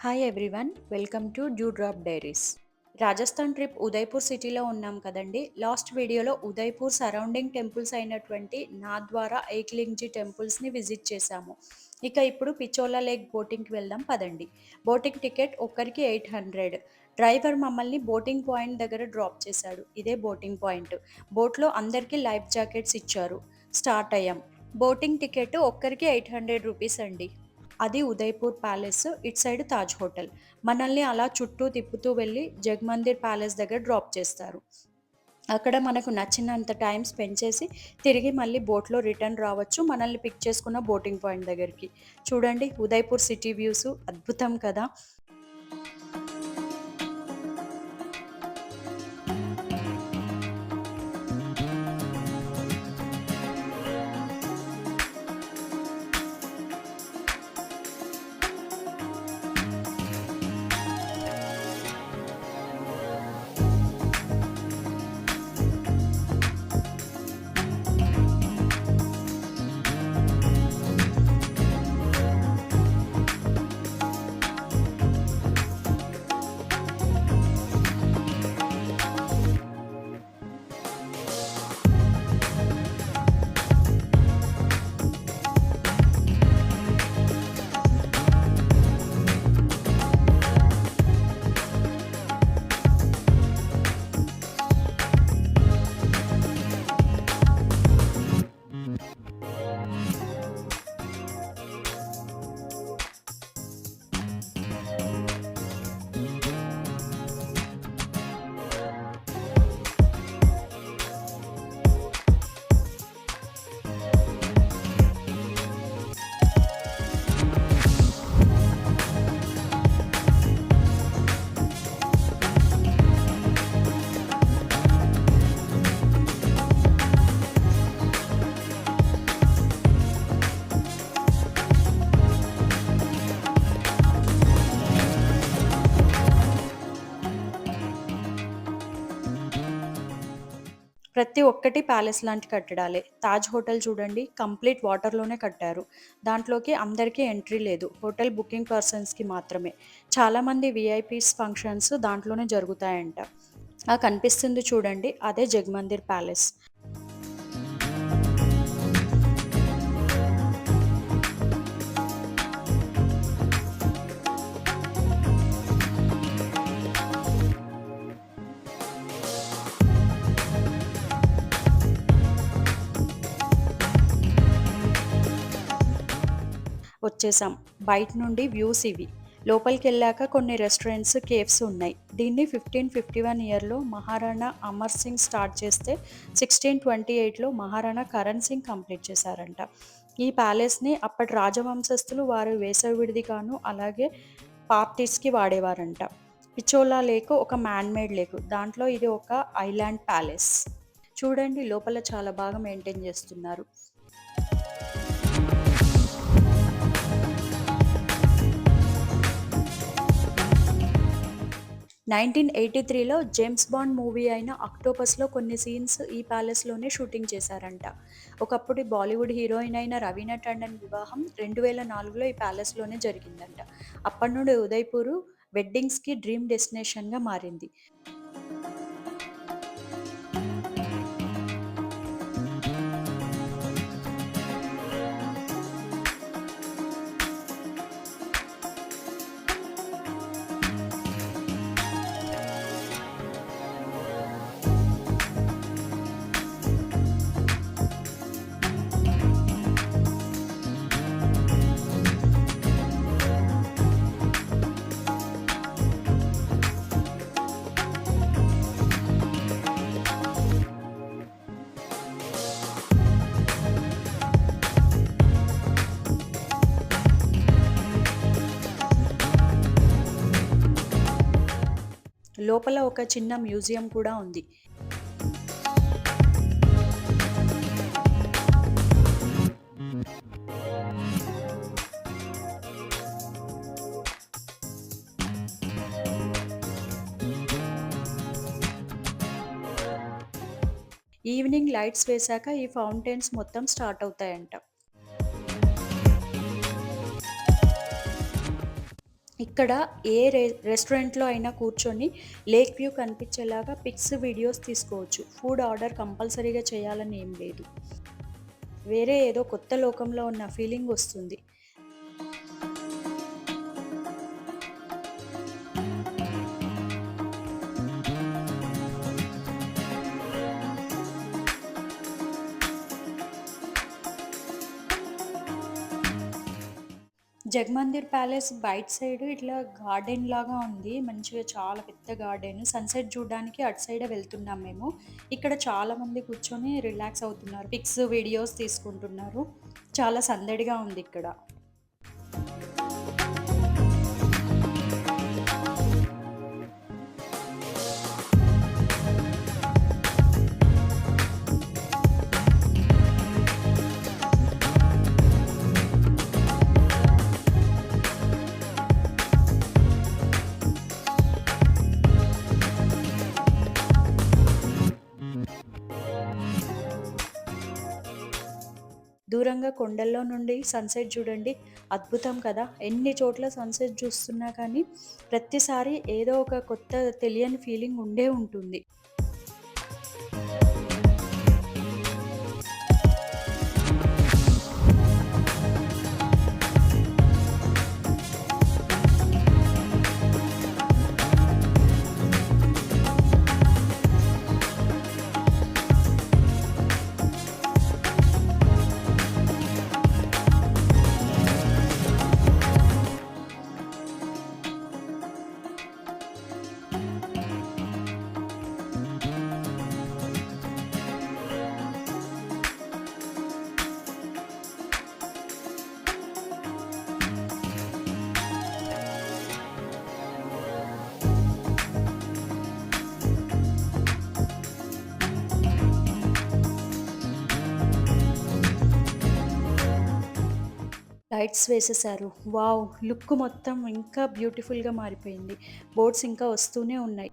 Hi everyone, welcome to due drop diaries. Rajasthan trip Udaipur సిటీలో ఉన్నాం కదండి. లాస్ట్ వీడియోలో ఉదయ్పూర్ సరౌండింగ్ టెంపుల్స్ అయినటువంటి నాథ్వారా ఏక్లింగ్జీ టెంపుల్స్ని విజిట్ చేశాము. ఇక ఇప్పుడు పిచోలా లేక్ బోటింగ్కి వెళ్దాం పదండి. బోటింగ్ టికెట్ ఒక్కరికి 800. డ్రైవర్ మమ్మల్ని బోటింగ్ పాయింట్ దగ్గర డ్రాప్ చేశాడు. ఇదే బోటింగ్ పాయింట్. బోట్లో అందరికీ లైఫ్ జాకెట్స్ ఇచ్చారు. స్టార్ట్ అయ్యాం. బోటింగ్ టికెట్ ఒక్కరికి 800 రూపీస్ అండి. అది ఉదయ్పూర్ ప్యాలెస్, ఇటు సైడ్ తాజ్ హోటల్. మనల్ని అలా చుట్టూ తిప్పుతూ వెళ్ళి జగమందిర్ ప్యాలెస్ దగ్గర డ్రాప్ చేస్తారు. అక్కడ మనకు నచ్చినంత టైం స్పెండ్ చేసి తిరిగి మళ్ళీ బోట్లో రిటర్న్ రావచ్చు మనల్ని పిక్ చేసుకున్న బోటింగ్ పాయింట్ దగ్గరికి. చూడండి ఉదయ్పూర్ సిటీ వ్యూస్ అద్భుతం కదా. ప్రతి ఒక్కటి ప్యాలెస్ లాంటి కట్టడాలే. తాజ్ హోటల్ చూడండి, కంప్లీట్ వాటర్లోనే కట్టారు. దాంట్లోకి అందరికీ ఎంట్రీ లేదు, హోటల్ బుకింగ్ పర్సన్స్కి మాత్రమే. చాలామంది విఐపీస్ ఫంక్షన్స్ దాంట్లోనే జరుగుతాయంట. ఆ కనిపిస్తుంది చూడండి, అదే జగమందిర్ ప్యాలెస్. వచ్చేసాం. బయట నుండి వ్యూస్ ఇవి. లోపలికెళ్ళాక కొన్ని రెస్టారెంట్స్, కేఫ్స్ ఉన్నాయి. దీన్ని 1551 ఇయర్లో మహారాణా అమర్ సింగ్ స్టార్ట్ చేస్తే 1628లో మహారాణా కరణ్ సింగ్ కంప్లీట్ చేశారంట. ఈ ప్యాలెస్ని అప్పటి రాజవంశస్థులు వారి వేసవి విడిదిగాను అలాగే పార్టీస్కి వాడేవారంట. పిచోలా లేక్ ఒక మ్యాన్ మేడ్ లేక్. దాంట్లో ఇది ఒక ఐలాండ్ ప్యాలెస్. చూడండి లోపల చాలా బాగా మెయింటైన్ చేస్తున్నారు. 1983లో జేమ్స్ బాండ్ మూవీ అయిన అక్టోపస్లో కొన్ని సీన్స్ ఈ ప్యాలెస్లోనే షూటింగ్ చేశారంట. ఒకప్పుడు బాలీవుడ్ హీరోయిన్ అయిన రవీనా టండన్ వివాహం 2004లో ఈ ప్యాలెస్లోనే జరిగిందంట. అప్పటి నుండి ఉదయ్పూర్ వెడ్డింగ్స్కి డ్రీమ్ డెస్టినేషన్గా మారింది. లోపల ఒక చిన్న మ్యూజియం కూడా ఉంది. ఈవినింగ్ లైట్స్ వేశాక ఈ ఫౌంటైన్స్ మొత్తం స్టార్ట్ అవుతాయంట. ఇక్కడ ఏ రెస్టారెంట్‌లో అయినా కూర్చొని లేక్ వ్యూ కనిపించేలాగా పిక్స్, వీడియోస్ తీసుకోవచ్చు. ఫుడ్ ఆర్డర్ కంపల్సరీగా చేయాలని ఏం లేదు. వేరే ఏదో కొత్త లోకంలో ఉన్న ఫీలింగొస్తుంది. జగమందిర్ ప్యాలెస్ బయట సైడ్ ఇట్లా గార్డెన్ లాగా ఉంది. మంచిగా చాలా పెద్ద గార్డెన్. సన్‌సెట్ చూడడానికి అటు సైడే వెళ్తున్నాం మేము. ఇక్కడ చాలామంది కూర్చొని రిలాక్స్ అవుతున్నారు. పిక్స్, వీడియోస్ తీసుకుంటున్నారు. చాలా సందడిగా ఉందిక్కడ. దూరంగా కొండల్లో నుండి సన్‌సెట్ చూడండి. అద్భుతం కదా! ఎన్ని చోట్ల సన్‌సెట్ చూస్తున్నా కానీ ప్రతిసారి ఏదో ఒక కొత్త తెలియని ఫీలింగ్ ఉండే ఉంటుంది. లైట్స్ వేసేశారు. వావ్! లుక్ మొత్తం ఇంకా బ్యూటిఫుల్‌గా మారిపోయింది. బోట్స్ ఇంకా వస్తూనే ఉన్నాయి.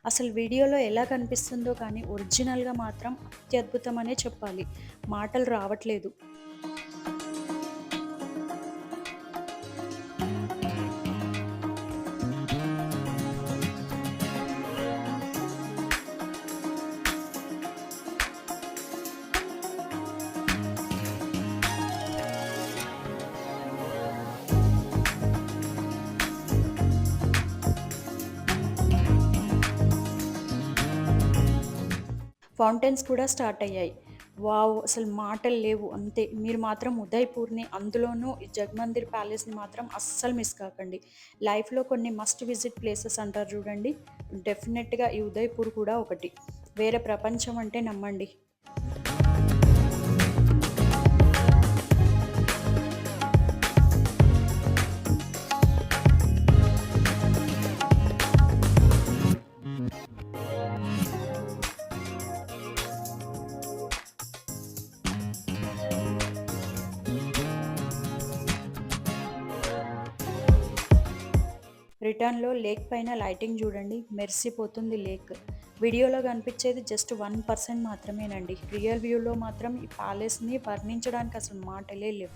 అసలు వీడియోలో ఎలా కనిపిస్తుందో కానీ ఒరిజినల్‌గా మాత్రం అత్యద్భుతమనే చెప్పాలి. మాటలు రావట్లేదు. ఫౌంటైన్స్ కూడా స్టార్ట్ అయ్యాయి. వావ్! అసలు మాటలు లేవు అంతే. మీరు మాత్రం ఉదయ్‌పూర్‌ని అందులోనూ ఈ జగమందిర్ ప్యాలెస్‌ని మాత్రం అస్సలు మిస్ కాకండి. లైఫ్‌లో కొన్ని మస్ట్ విజిట్ ప్లేసెస్ అంటారు చూడండి. డెఫినెట్‌గా ఈ ఉదయ్‌పూర్ కూడా ఒకటి. వేరే ప్రపంచం అంటే నమ్మండి. రిటర్న్‌లో లేక్ పైన లైటింగ్ చూడండి. మెరిసిపోతుంది లేక్. వీడియోలో కనిపించేది జస్ట్ 1% మాత్రమేనండి. రియల్ వ్యూలో మాత్రం ఈ ప్యాలెస్‌ని వర్ణించడానికి అసలు మాటలే లేవు.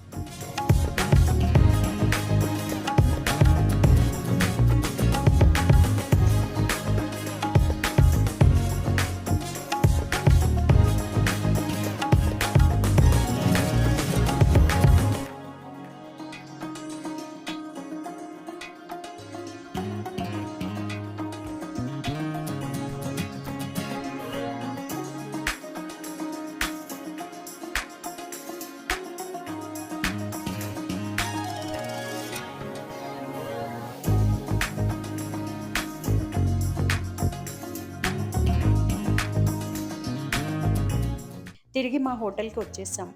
తిరిగి మా హోటల్‌కి వచ్చేసాం.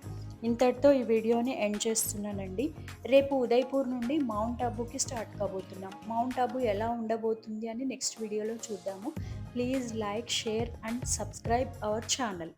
ఇంతటితో ఈ వీడియోని ఎండ్ చేస్తున్నానండి. రేపు ఉదయ్‌పూర్ నుండి మౌంట్ అబూకి స్టార్ట్ కాబోతున్నాం. మౌంట్ అబూ ఎలా ఉండబోతుంది అని నెక్స్ట్ వీడియోలో చూద్దాము. Please like, share and subscribe our channel.